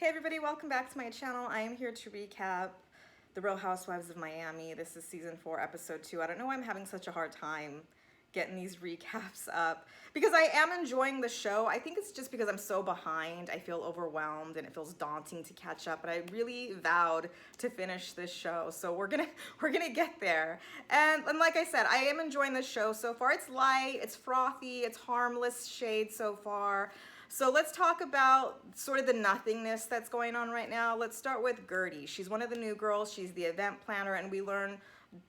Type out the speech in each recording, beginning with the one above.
Hey everybody, welcome back to my channel. I am here to recap The Real Housewives of Miami. This is season 4, episode 2. I don't know why I'm having such a hard time getting these recaps up because I am enjoying the show. I think it's just because I'm so behind. I feel overwhelmed and it feels daunting to catch up, but I really vowed to finish this show. So we're gonna get there. And like I said, I am enjoying this show so far. It's light, it's frothy, it's harmless shade so far. So let's talk about sort of the nothingness that's going on right now. Let's start with Gertie. She's one of the new girls. She's the event planner, and we learn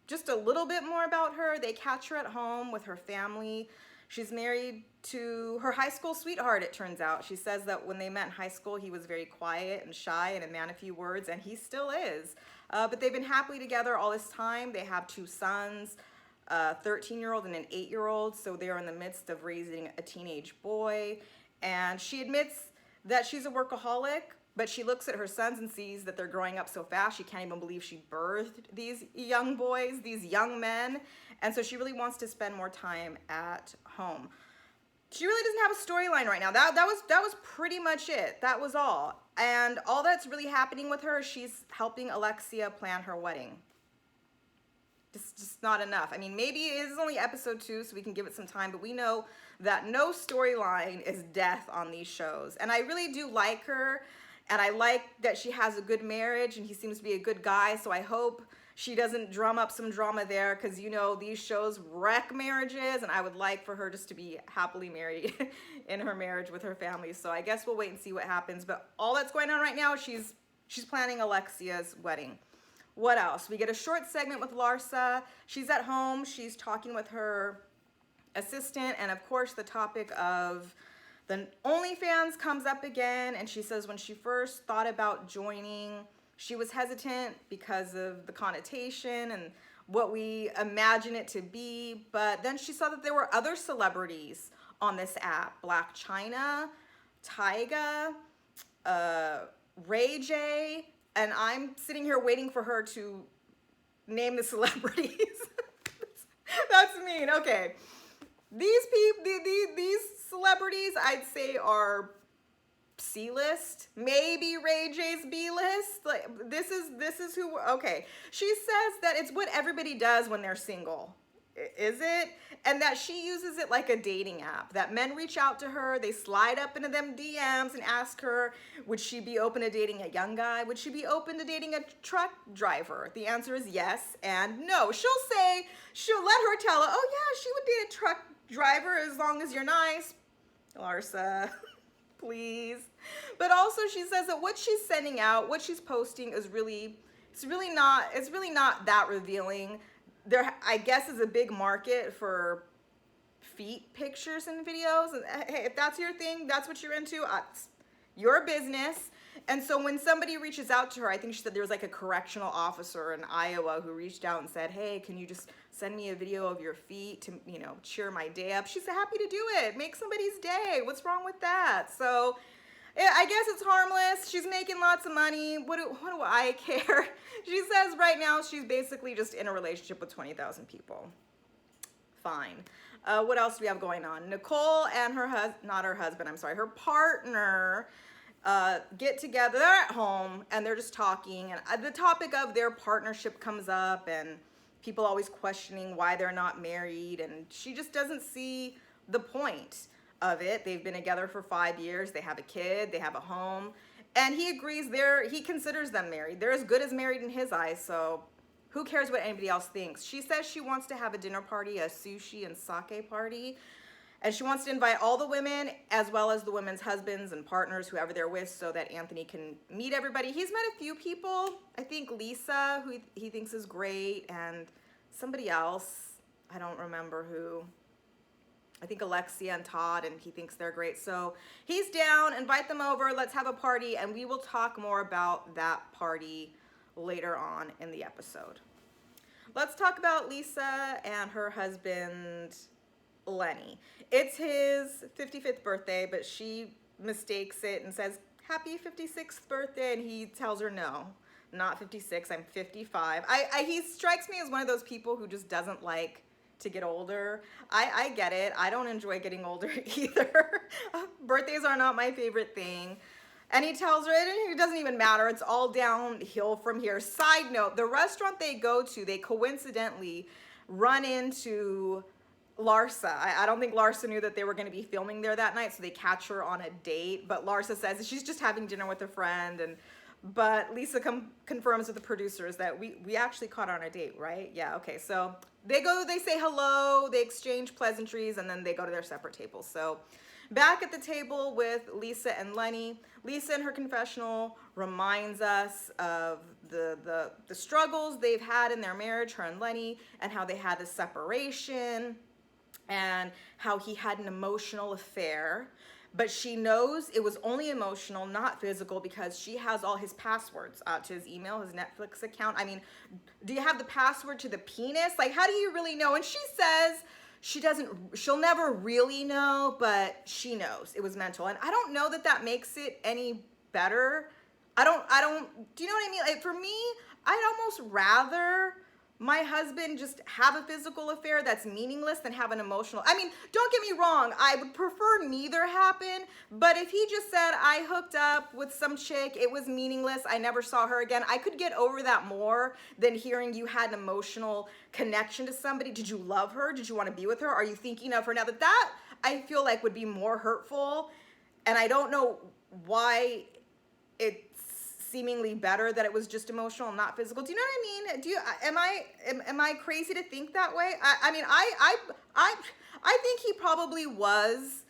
just a little bit more about her. They catch her at home with her family. She's married to her high school sweetheart, it turns out. She says that when they met in high school, he was very quiet and shy and a man of few words, and he still is. But they've been happily together all this time. They have 2 sons, a 13-year-old and an 8-year-old, so they're in the midst of raising a teenage boy. And she admits that she's a workaholic, but she looks at her sons and sees that they're growing up so fast, she can't even believe she birthed these young boys, these young men. And so she really wants to spend more time at home. She really doesn't have a storyline right now. That was pretty much it. That was all. And all that's really happening with her, she's helping Alexia plan her wedding. Just not enough. I mean, maybe it is only episode 2, so we can give it some time, but we know that no storyline is death on these shows. And I really do like her, and I like that she has a good marriage, and he seems to be a good guy, so I hope she doesn't drum up some drama there, because you know these shows wreck marriages, and I would like for her just to be happily married in her marriage with her family. So I guess we'll wait and see what happens. But all that's going on right now, she's planning Alexia's wedding. What else? We get a short segment with Larsa. She's at home. She's talking with her assistant. And of course, the topic of the OnlyFans comes up again. And she says when she first thought about joining, she was hesitant because of the connotation and what we imagine it to be. But then she saw that there were other celebrities on this app. Black China, Tyga, Ray J. And I'm sitting here waiting for her to name the celebrities. That's mean. Okay. These celebrities, I'd say, are C-list. Maybe Ray J's B-list. Like this is who. Okay. She says that it's what everybody does when they're single. Is it? And that she uses it like a dating app, that men reach out to her, they slide up into them DMs and ask her, would she be open to dating a young guy? Would she be open to dating a truck driver? The answer is yes and no. She'll let her tell her, oh yeah, she would date a truck driver as long as you're nice. Larsa, please. But also she says that what she's sending out, what she's posting is really not that revealing. There, I guess, is a big market for feet pictures and videos. And hey, if that's your thing, that's what you're into, it's your business. And so when somebody reaches out to her, I think she said there was like a correctional officer in Iowa who reached out and said, hey, can you just send me a video of your feet to, you know, cheer my day up? She's happy to do it. Make somebody's day. What's wrong with that? So I guess it's harmless. She's making lots of money. What do I care? She says right now she's basically just in a relationship with 20,000 people. Fine. What else do we have going on? Nicole and her her partner get together. They're at home and they're just talking. And the topic of their partnership comes up and people always questioning why they're not married. And she just doesn't see the point of it. They've been together for 5 years. They have a kid. They have a home. And he agrees he considers them married. They're as good as married in his eyes. So who cares what anybody else thinks? She says she wants to have a dinner party, a sushi and sake party. And she wants to invite all the women as well as the women's husbands and partners, whoever they're with, so that Anthony can meet everybody. He's met a few people. I think Lisa, who he thinks is great, and somebody else. I don't remember who. I think Alexia and Todd, and he thinks they're great. So he's down, invite them over, let's have a party, and we will talk more about that party later on in the episode. Let's talk about Lisa and her husband, Lenny. It's his 55th birthday, but she mistakes it and says, happy 56th birthday, and he tells her no, not 56, I'm 55. He strikes me as one of those people who just doesn't like to get older. I get it. I don't enjoy getting older either. Birthdays are not my favorite thing. And he tells her it doesn't even matter. It's all downhill from here. Side note, the restaurant they go to, they coincidentally run into Larsa. I don't think Larsa knew that they were going to be filming there that night, so they catch her on a date. But Larsa says she's just having dinner with a friend, but Lisa confirms with the producers that we actually caught her on a date, right? Yeah, okay. So they go, they say hello, they exchange pleasantries, and then they go to their separate tables. So back at the table with Lisa and Lenny, Lisa in her confessional reminds us of the struggles they've had in their marriage, her and Lenny, and how they had a separation, and how he had an emotional affair. But she knows it was only emotional, not physical, because she has all his passwords to his email, his Netflix account. I mean, do you have the password to the penis? Like, how do you really know? And she says she'll never really know, but she knows it was mental. And I don't know that makes it any better. I don't, do you know what I mean? Like, for me, I'd almost rather my husband just have a physical affair that's meaningless than have an emotional. I mean, don't get me wrong, I would prefer neither happen, but if he just said, I hooked up with some chick, it was meaningless, I never saw her again, I could get over that more than hearing you had an emotional connection to somebody. Did you love her? Did you want to be with her? Are you thinking of her now? That I feel like would be more hurtful, and I don't know why it's seemingly better that it was just emotional and not physical. Do you know what I mean? Am I crazy to think that way? I mean, I think he probably was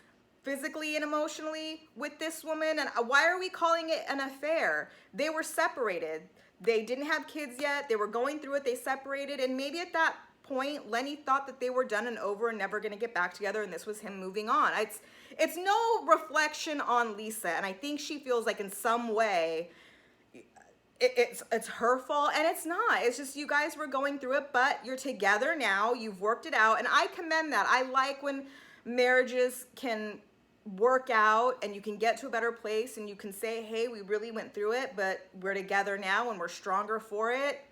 physically and emotionally with this woman. And why are we calling it an affair? They were separated. They didn't have kids yet. They were going through it. They separated. And maybe at that point, Lenny thought that they were done and over and never going to get back together. And this was him moving on. It's no reflection on Lisa. And I think she feels like in some way, it's her fault, and it's not. It's just you guys were going through it, but you're together now. You've worked it out, and I commend that. I like when marriages can work out and you can get to a better place and you can say, hey, we really went through it, but we're together now and we're stronger for it.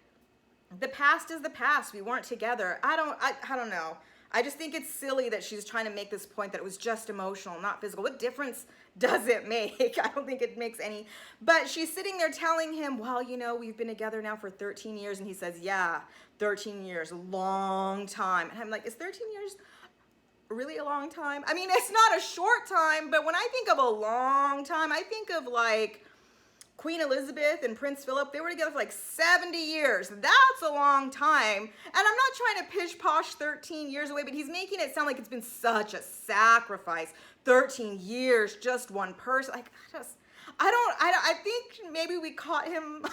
The past is the past. We weren't together. I don't know. I just think it's silly that she's trying to make this point that it was just emotional, not physical. What difference does it make? I don't think it makes any. But she's sitting there telling him, well, you know, we've been together now for 13 years. And he says, yeah, 13 years, a long time. And I'm like, is 13 years really a long time? I mean, it's not a short time, but when I think of a long time, I think of like Queen Elizabeth and Prince Philip. They were together for like 70 years. That's a long time. And I'm not trying to pish-posh 13 years away, but he's making it sound like it's been such a sacrifice. 13 years, just one person. Like, I think maybe we caught him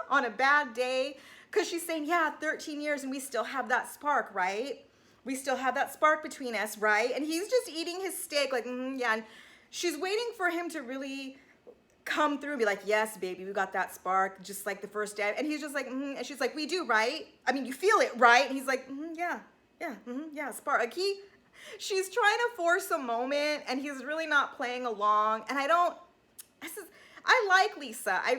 on a bad day, because she's saying, yeah, 13 years and we still have that spark, right? We still have that spark between us, right? And he's just eating his steak like, yeah. And she's waiting for him to really come through and be like, yes, baby, we got that spark, just like the first day. And he's just like, and she's like, we do, right? I mean, you feel it, right? And he's like, yeah, spark. Like she's trying to force a moment, and he's really not playing along. And I like Lisa. I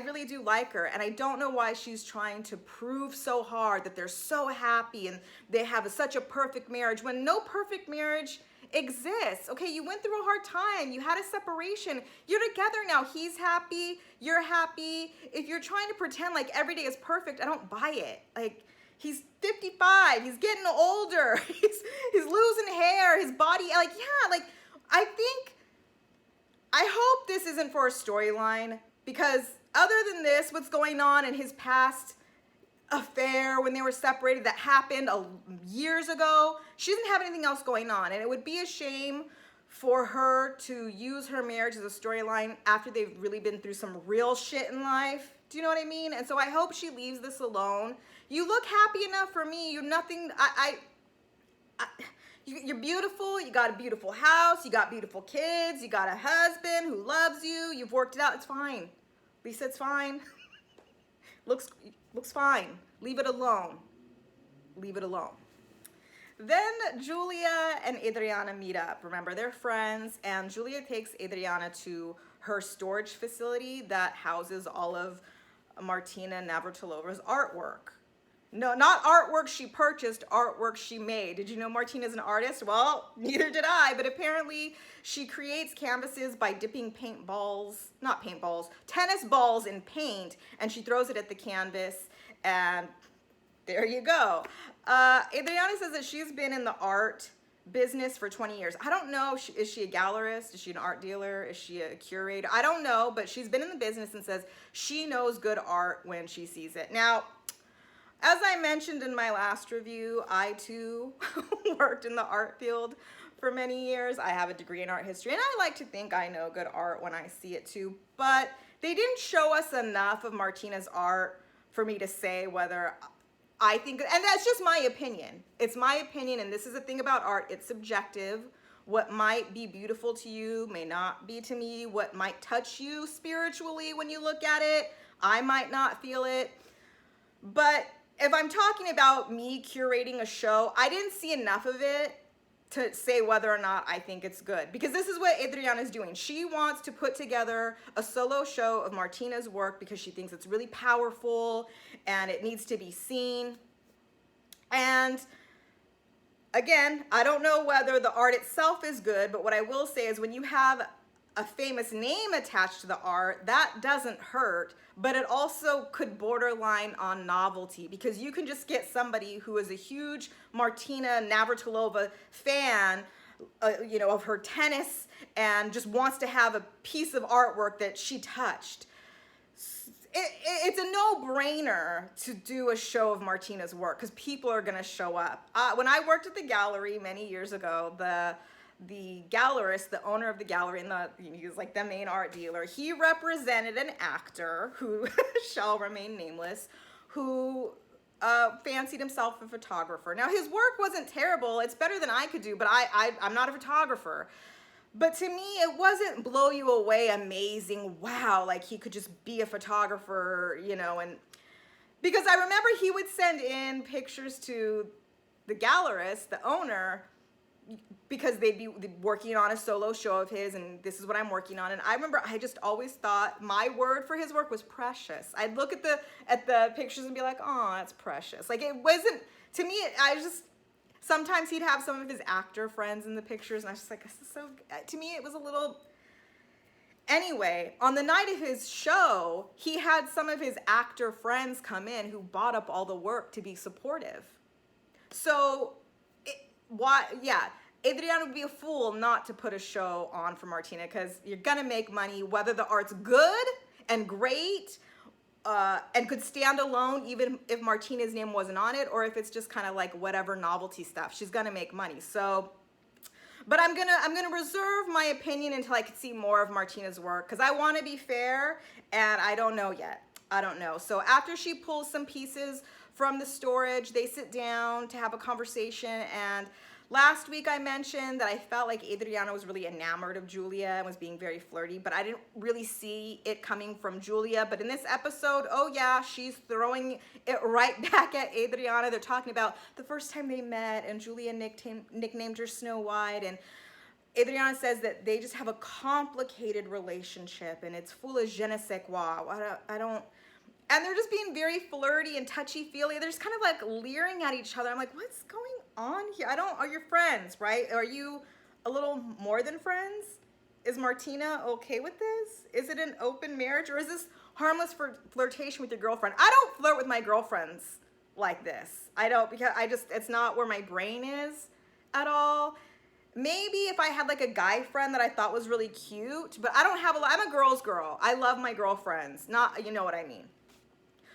really do like her. And I don't know why she's trying to prove so hard that they're so happy and they have such a perfect marriage, when no perfect marriage exists. Okay, you went through a hard time. You had a separation. You're together now. He's happy. You're happy. If you're trying to pretend like every day is perfect, I don't buy it. Like, he's 55. He's getting older. He's losing hair. His body, like, yeah, like, I hope this isn't for a storyline, because other than this, what's going on in his past affair when they were separated that happened years ago, she doesn't have anything else going on. And it would be a shame for her to use her marriage as a storyline after they've really been through some real shit in life. Do you know what I mean? And so I hope she leaves this alone. You look happy enough for me. You're nothing. You're beautiful. You got a beautiful house. You got beautiful kids. You got a husband who loves you. You've worked it out. It's fine. Lisa, it's fine. Looks fine. Leave it alone. Leave it alone. Then Julia and Adriana meet up. Remember, they're friends, and Julia takes Adriana to her storage facility that houses all of Martina Navratilova's artwork. No, not artwork she purchased, artwork she made. Did you know Martina's an artist? Well, neither did I, but apparently she creates canvases by dipping not paintballs, tennis balls in paint, and she throws it at the canvas, and there you go. Adriana says that she's been in the art business for 20 years. I don't know, is she a gallerist? Is she an art dealer? Is she a curator? I don't know, but she's been in the business and says she knows good art when she sees it. Now, as I mentioned in my last review, I too worked in the art field for many years. I have a degree in art history, and I like to think I know good art when I see it too, but they didn't show us enough of Martina's art for me to say whether I think, and that's just my opinion. It's my opinion, and this is the thing about art, it's subjective. What might be beautiful to you may not be to me. What might touch you spiritually when you look at it, I might not feel it. But if I'm talking about me curating a show, I didn't see enough of it to say whether or not I think it's good. Because this is what Adriana's doing. She wants to put together a solo show of Martina's work because she thinks it's really powerful and it needs to be seen. And again, I don't know whether the art itself is good, but what I will say is when you have a famous name attached to the art, that doesn't hurt, but it also could borderline on novelty because you can just get somebody who is a huge Martina Navratilova fan, of her tennis and just wants to have a piece of artwork that she touched. It's a no-brainer to do a show of Martina's work because people are going to show up. When I worked at the gallery many years ago, the gallerist, the owner of the gallery, and he was like the main art dealer, he represented an actor who shall remain nameless, who fancied himself a photographer. Now, his work wasn't terrible. It's better than I could do, but I'm not a photographer. But to me, it wasn't blow you away, amazing, wow, like he could just be a photographer, and because I remember he would send in pictures to the gallerist, the owner, because they'd be working on a solo show of his, and this is what I'm working on. And I remember I just always thought my word for his work was precious. I'd look at the pictures and be like, oh, that's precious. Like, it wasn't, to me, sometimes he'd have some of his actor friends in the pictures, and I was just like, this is so, to me, it was a little, anyway, on the night of his show, he had some of his actor friends come in who bought up all the work to be supportive. So, Adriana would be a fool not to put a show on for Martina because you're gonna make money whether the art's good and great and could stand alone even if Martina's name wasn't on it, or if it's just kind of like whatever novelty stuff. She's gonna make money. So, but I'm gonna reserve my opinion until I can see more of Martina's work because I want to be fair and I don't know yet. I don't know. So after she pulls some pieces from the storage, they sit down to have a conversation. And last week I mentioned that I felt like Adriana was really enamored of Julia and was being very flirty, but I didn't really see it coming from Julia. But in this episode, oh yeah, she's throwing it right back at Adriana. They're talking about the first time they met, and Julia nicknamed her Snow White, and Adriana says that they just have a complicated relationship and it's full of je ne sais quoi. And they're just being very flirty and touchy-feely. They're just kind of like leering at each other. I'm like, what's going on here? Are you friends, right? Are you a little more than friends? Is Martina okay with this? Is it an open marriage, or is this harmless flirtation with your girlfriend? I don't flirt with my girlfriends like this. I don't, because it's not where my brain is at all. Maybe if I had like a guy friend that I thought was really cute, but I don't have I'm a girl's girl. I love my girlfriends. You know what I mean.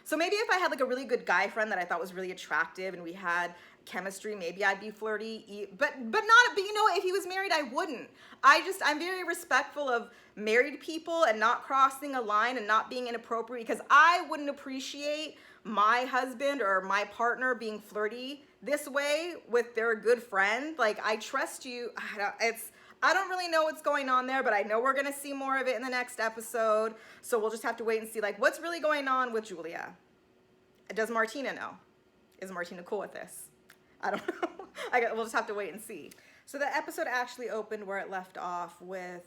So maybe if I had like a really good guy friend that I thought was really attractive and we had chemistry, maybe I'd be flirty, but if he was married, I wouldn't. I'm very respectful of married people and not crossing a line and not being inappropriate, because I wouldn't appreciate my husband or my partner being flirty this way with their good friend. Like, I trust you. I don't really know what's going on there, but I know we're going to see more of it in the next episode. So we'll just have to wait and see, like, what's really going on with Julia. Does Martina know? Is Martina cool with this? I don't know. We'll just have to wait and see. So the episode actually opened where it left off with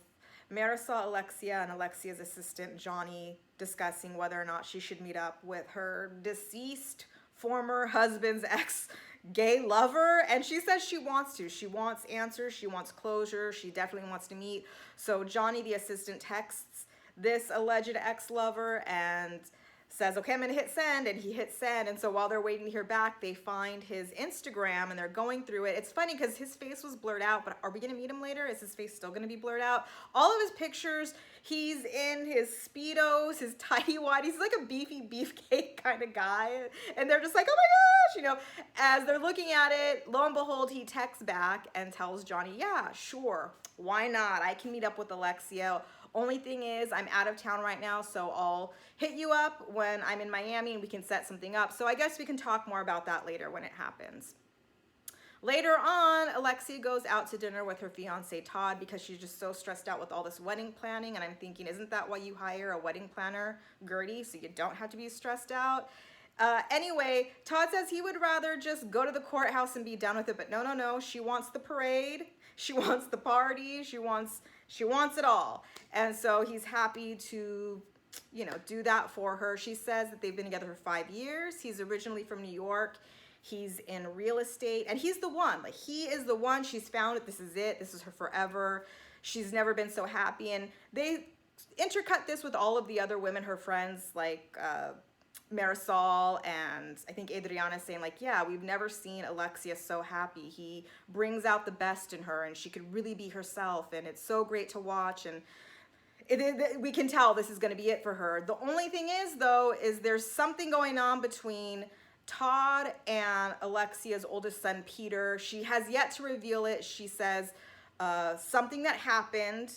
Marisol, Alexia, and Alexia's assistant, Johnny, discussing whether or not she should meet up with her deceased former husband's ex-gay lover, and she says she wants to. She wants answers. She wants closure. She definitely wants to meet. So Johnny, the assistant, texts this alleged ex-lover and says, okay, I'm gonna hit send, and he hits send. And so while they're waiting to hear back, they find his Instagram and they're going through it. It's funny because his face was blurred out, but are we gonna meet him later? Is his face still gonna be blurred out? All of his pictures, he's in his Speedos, his tidy whities. He's like a beefy beefcake kind of guy. And they're just like, oh my gosh, as they're looking at it, lo and behold, he texts back and tells Johnny, yeah, sure, why not? I can meet up with Alexia. Only thing is, I'm out of town right now, so I'll hit you up when I'm in Miami and we can set something up. So I guess we can talk more about that later when it happens. Later on, Alexia goes out to dinner with her fiance Todd because she's just so stressed out with all this wedding planning. And I'm thinking, isn't that why you hire a wedding planner, Gertie, so you don't have to be stressed out? Anyway, Todd says he would rather just go to the courthouse and be done with it, but no, she wants the parade, she wants the party, she wants it all. And so he's happy to, do that for her. She says that they've been together for 5 years. He's originally from New York. He's in real estate, and he's the one. Like, he is the one. She's found it. This is it. This is her forever. She's never been so happy. And they intercut this with all of the other women, her friends, like Marisol and I think Adriana, saying like, yeah, we've never seen Alexia so happy. He brings out the best in her and she could really be herself, and it's so great to watch, and we can tell this is going to be it for her. The only thing is, though, is there's something going on between Todd and Alexia's oldest son, Peter. She has yet to reveal it. She says something that happened,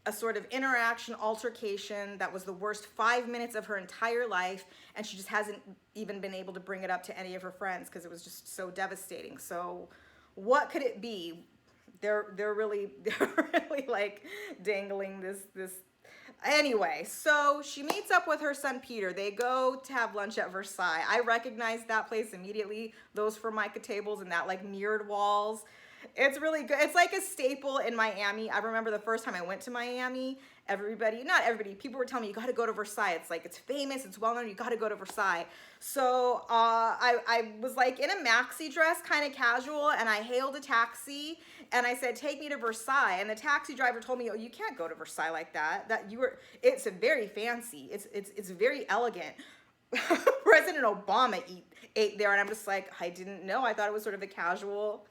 a sort of interaction, altercation that was the worst 5 minutes of her entire life, and she just hasn't even been able to bring it up to any of her friends because it was just so devastating. So what could it be? They're really like dangling this. Anyway, so she meets up with her son Peter. They go to have lunch at Versailles. I recognized that place immediately. Those Formica tables and that like mirrored walls. It's really good. It's like a staple in Miami. I remember the first time I went to Miami, not everybody, people were telling me, you got to go to Versailles. It's like, it's famous, it's well known, you got to go to Versailles. So I was like in a maxi dress, kind of casual, and I hailed a taxi and I said, take me to Versailles. And the taxi driver told me, oh, you can't go to Versailles like that. It's a very fancy, it's very elegant. President Obama ate there, and I'm just like, I didn't know. I thought it was sort of a casual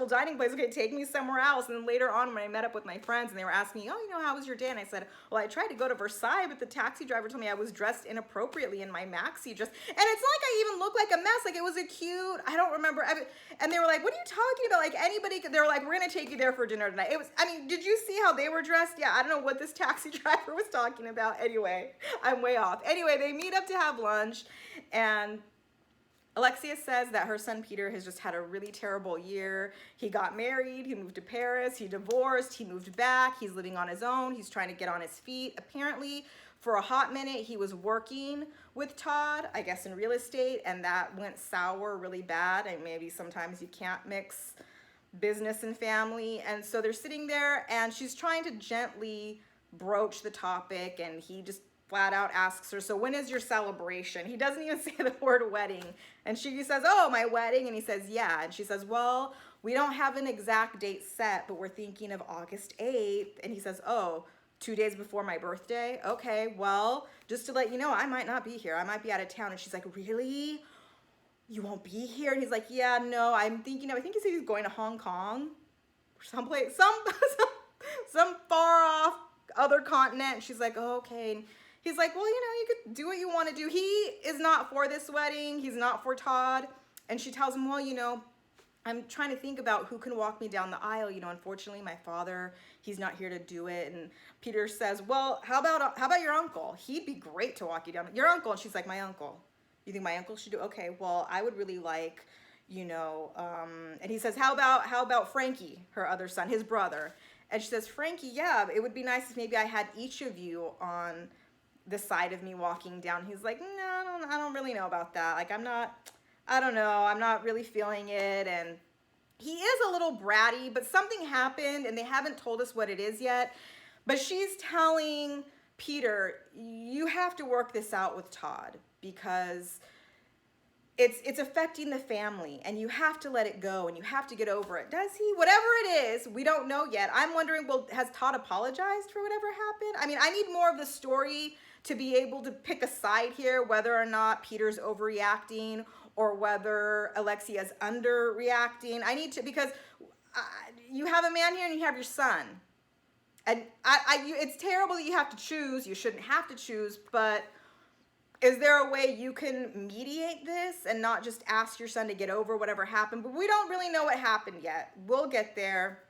dining place. Okay, take me somewhere else. And then later on, when I met up with my friends and they were asking me, oh, how was your day? And I said, well, I tried to go to Versailles, but the taxi driver told me I was dressed inappropriately in my maxi dress. And it's like I even looked like a mess. Like, it was a cute, I don't remember. And they were like, what are you talking about? Like, anybody could, they were like, we're going to take you there for dinner tonight. Did you see how they were dressed? Yeah, I don't know what this taxi driver was talking about. Anyway, I'm way off. Anyway, they meet up to have lunch, and Alexia says that her son Peter has just had a really terrible year. He got married, he moved to Paris, he divorced, he moved back, he's living on his own, he's trying to get on his feet. Apparently, for a hot minute, he was working with Todd, I guess in real estate, and that went sour really bad, and maybe sometimes you can't mix business and family. And so they're sitting there, and she's trying to gently broach the topic, and he just flat out asks her, so when is your celebration? He doesn't even say the word wedding. And she says, oh, my wedding? And he says, yeah. And she says, well, we don't have an exact date set, but we're thinking of August 8th. And he says, oh, 2 days before my birthday? Okay, well, just to let you know, I might not be here. I might be out of town. And she's like, really? You won't be here? And he's like, yeah, no, I think he said he's going to Hong Kong or someplace, some far off other continent. And she's like, oh, okay. And he's like, well, you could do what you want to do. He is not for this wedding. He's not for Todd. And she tells him, well, I'm trying to think about who can walk me down the aisle. Unfortunately, my father, he's not here to do it. And Peter says, well, how about your uncle? He'd be great to walk you down. Your uncle. And she's like, my uncle. You think my uncle should do? Okay, well, I would really like, and he says, how about Frankie, her other son, his brother? And she says, Frankie, yeah, it would be nice if maybe I had each of you on the side of me walking down. He's like, no, I don't really know about that. Like, I don't know. I'm not really feeling it. And he is a little bratty, but something happened and they haven't told us what it is yet. But she's telling Peter, you have to work this out with Todd because it's affecting the family, and you have to let it go, and you have to get over it. Does he? Whatever it is, we don't know yet. I'm wondering, well, has Todd apologized for whatever happened? I mean, I need more of the story to be able to pick a side here, whether or not Peter's overreacting or whether Alexia's underreacting. I need to, because you have a man here and you have your son. And it's terrible that you have to choose. You shouldn't have to choose, but is there a way you can mediate this and not just ask your son to get over whatever happened? But we don't really know what happened yet. We'll get there.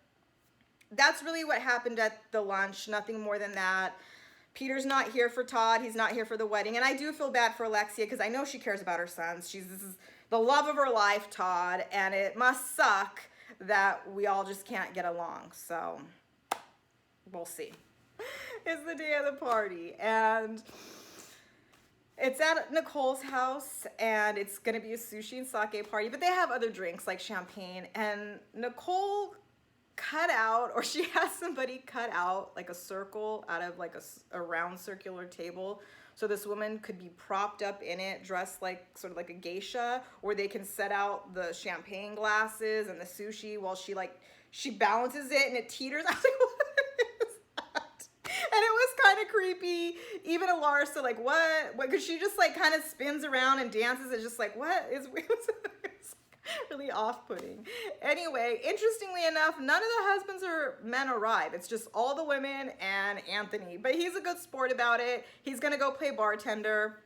That's really what happened at the lunch, nothing more than that. Peter's not here for Todd. He's not here for the wedding. And I do feel bad for Alexia because I know she cares about her sons. This is the love of her life, Todd, and it must suck that we all just can't get along. So we'll see. It's the day of the party, and it's at Nicole's house, and it's going to be a sushi and sake party, but they have other drinks like champagne, and Nicole cut out, or she has somebody cut out like a circle out of like a round circular table, so this woman could be propped up in it, dressed like sort of like a geisha, where they can set out the champagne glasses and the sushi while she balances it and it teeters. I was like, what is that? And it was kind of creepy. Even Alarsa, like, what? Because she just like kind of spins around and dances. It's just like, what is? It's really off-putting. Anyway, interestingly enough, none of the husbands or men arrive. It's just all the women and Anthony. But he's a good sport about it. He's gonna go play bartender.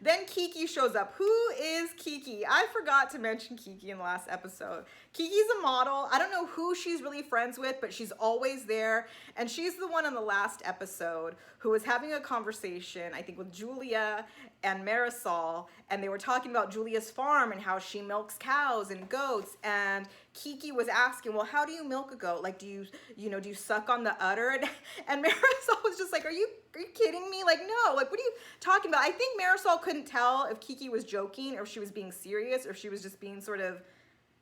Then Kiki shows up. Who is Kiki? I forgot to mention Kiki in the last episode. Kiki's a model. I don't know who she's really friends with, but she's always there. And she's the one in the last episode who was having a conversation, I think, with Julia and Marisol. And they were talking about Julia's farm and how she milks cows and goats. And Kiki was asking, well, how do you milk a goat? Like, do you suck on the udder? And Marisol was just like, are you kidding me? Like, no, like, what are you talking about? I think Marisol couldn't tell if Kiki was joking or if she was being serious or if she was just being sort of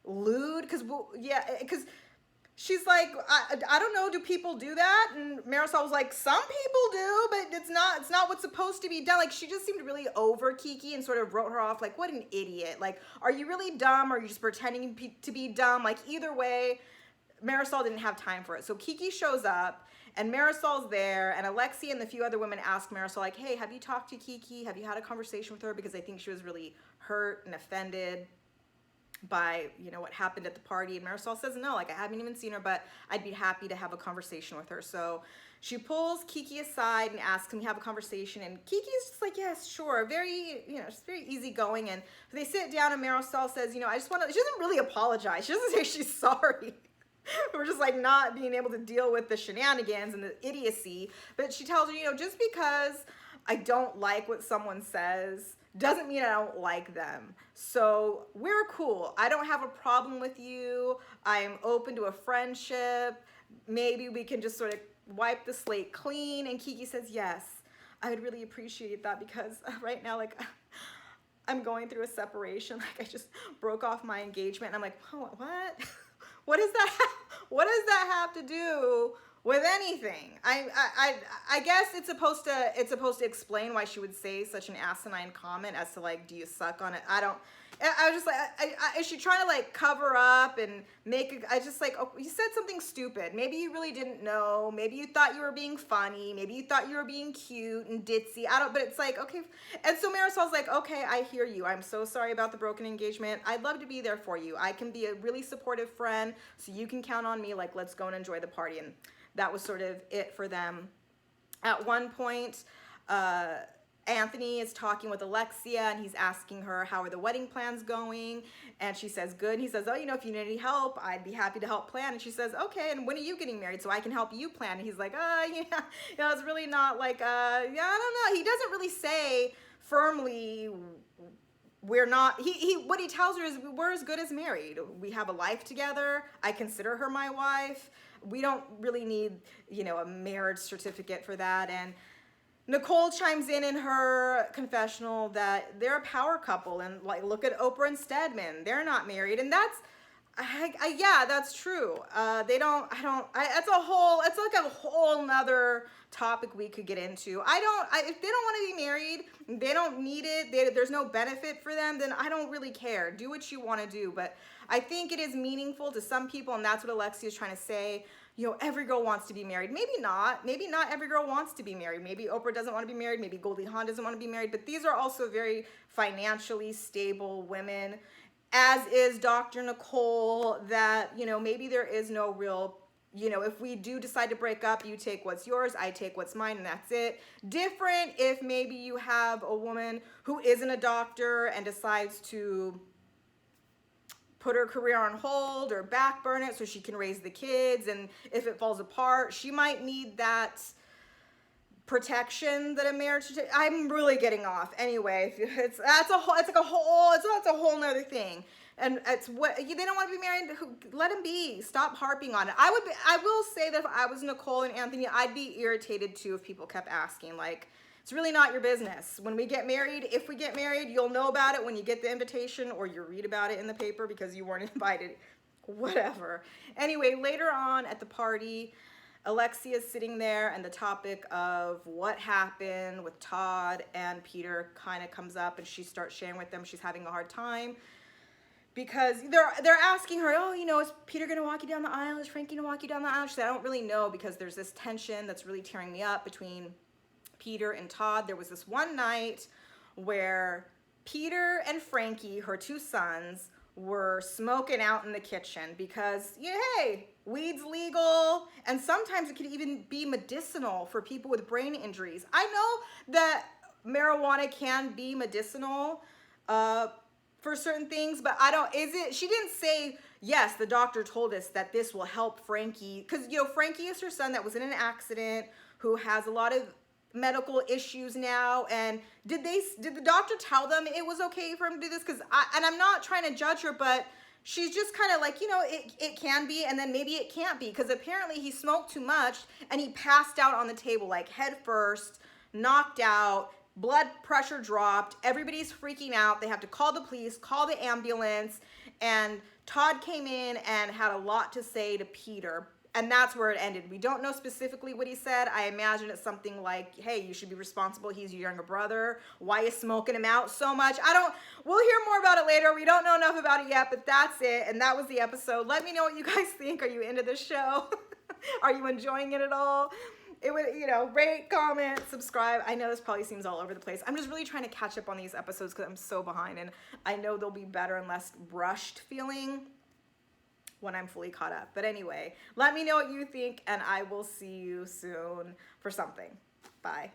lewd. Because she's like, I don't know, do people do that? And Marisol was like, some people do, but it's not what's supposed to be done. Like, she just seemed really over Kiki and sort of wrote her off like, what an idiot. Like, are you really dumb or are you just pretending to be dumb? Like, either way, Marisol didn't have time for it. So Kiki shows up and Marisol's there, and Alexia and the few other women ask Marisol, like, hey, have you talked to Kiki? Have you had a conversation with her? Because I think she was really hurt and offended by, what happened at the party. And Marisol says, no, like, I haven't even seen her, but I'd be happy to have a conversation with her. So she pulls Kiki aside and asks him to have a conversation. And Kiki's just like, yes, sure. Very, just very easygoing. And they sit down and Marisol says, I just want to, she doesn't really apologize. She doesn't say she's sorry. We're just like not being able to deal with the shenanigans and the idiocy. But she tells her, just because I don't like what someone says doesn't mean I don't like them. So we're cool. I don't have a problem with you. I'm open to a friendship. Maybe we can just sort of wipe the slate clean. And Kiki says, yes, I would really appreciate that because right now, like, I'm going through a separation. Like, I just broke off my engagement. And I'm like, oh, what? What does that have to do with anything? I guess it's supposed to explain why she would say such an asinine comment as to like, do you suck on it? I was just like, is she trying to like cover up and I just like, oh, you said something stupid. Maybe you really didn't know. Maybe you thought you were being funny. Maybe you thought you were being cute and ditzy. But it's like, okay. And so Marisol's like, okay, I hear you. I'm so sorry about the broken engagement. I'd love to be there for you. I can be a really supportive friend, so you can count on me. Like, let's go and enjoy the party. And that was sort of it for them. At one point, Anthony is talking with Alexia and he's asking her, how are the wedding plans going? And she says, good. And he says, oh, if you need any help, I'd be happy to help plan. And she says, okay, and when are you getting married so I can help you plan? And he's like, yeah, it's really not like, yeah, I don't know. He doesn't really say firmly, we're not, what he tells her is we're as good as married. We have a life together. I consider her my wife. We don't really need, a marriage certificate for that. And Nicole chimes in her confessional that they're a power couple, and like, look at Oprah and Stedman. They're not married. And that's, Yeah, that's true. It's like a whole nother topic we could get into. If they don't want to be married, they don't need it, there's no benefit for them, then I don't really care. Do what you want to do. But I think it is meaningful to some people, and that's what Alexia is trying to say. Every girl wants to be married. Maybe not. Maybe not every girl wants to be married. Maybe Oprah doesn't want to be married. Maybe Goldie Hawn doesn't want to be married. But these are also very financially stable women, as is Dr. Nicole, that, maybe there is no real, if we do decide to break up, you take what's yours, I take what's mine, and that's it. Different if maybe you have a woman who isn't a doctor and decides to put her career on hold or backburn it so she can raise the kids, and if it falls apart, she might need that protection that a marriage should take. I'm really getting off. Anyway, it's a whole nother thing. And it's what they don't want to be married. Let them be. Stop harping on it. I will say that if I was Nicole and Anthony, I'd be irritated too if people kept asking. Like, it's really not your business. When we get married, if we get married, you'll know about it when you get the invitation, or you read about it in the paper because you weren't invited. Whatever. Anyway, later on at the party, Alexia is sitting there, and the topic of what happened with Todd and Peter kind of comes up, and she starts sharing with them she's having a hard time because they're asking her, oh, is Peter going to walk you down the aisle? Is Frankie going to walk you down the aisle? She said, I don't really know, because there's this tension that's really tearing me up between Peter and Todd. There was this one night where Peter and Frankie, her two sons, were smoking out in the kitchen because, hey, weed's legal, and sometimes it could even be medicinal for people with brain injuries. I know that marijuana can be medicinal for certain things, but she didn't say, yes, the doctor told us that this will help Frankie, because, Frankie is her son that was in an accident, who has a lot of medical issues now. And did the doctor tell them it was okay for him to do this? Because I'm not trying to judge her, but she's just kind of like, it can be, and then maybe it can't be, because apparently he smoked too much and he passed out on the table, like head first, knocked out, blood pressure dropped, everybody's freaking out, they have to call the police, call the ambulance, and Todd came in and had a lot to say to Peter. And that's where it ended. We don't know specifically what he said. I imagine it's something like, hey, you should be responsible. He's your younger brother. Why are you smoking him out so much? We'll hear more about it later. We don't know enough about it yet, but that's it. And that was the episode. Let me know what you guys think. Are you into this show? Are you enjoying it at all? It would, rate, comment, subscribe. I know this probably seems all over the place. I'm just really trying to catch up on these episodes because I'm so behind, and I know they'll be better and less rushed feeling when I'm fully caught up. But anyway, let me know what you think, and I will see you soon for something. Bye.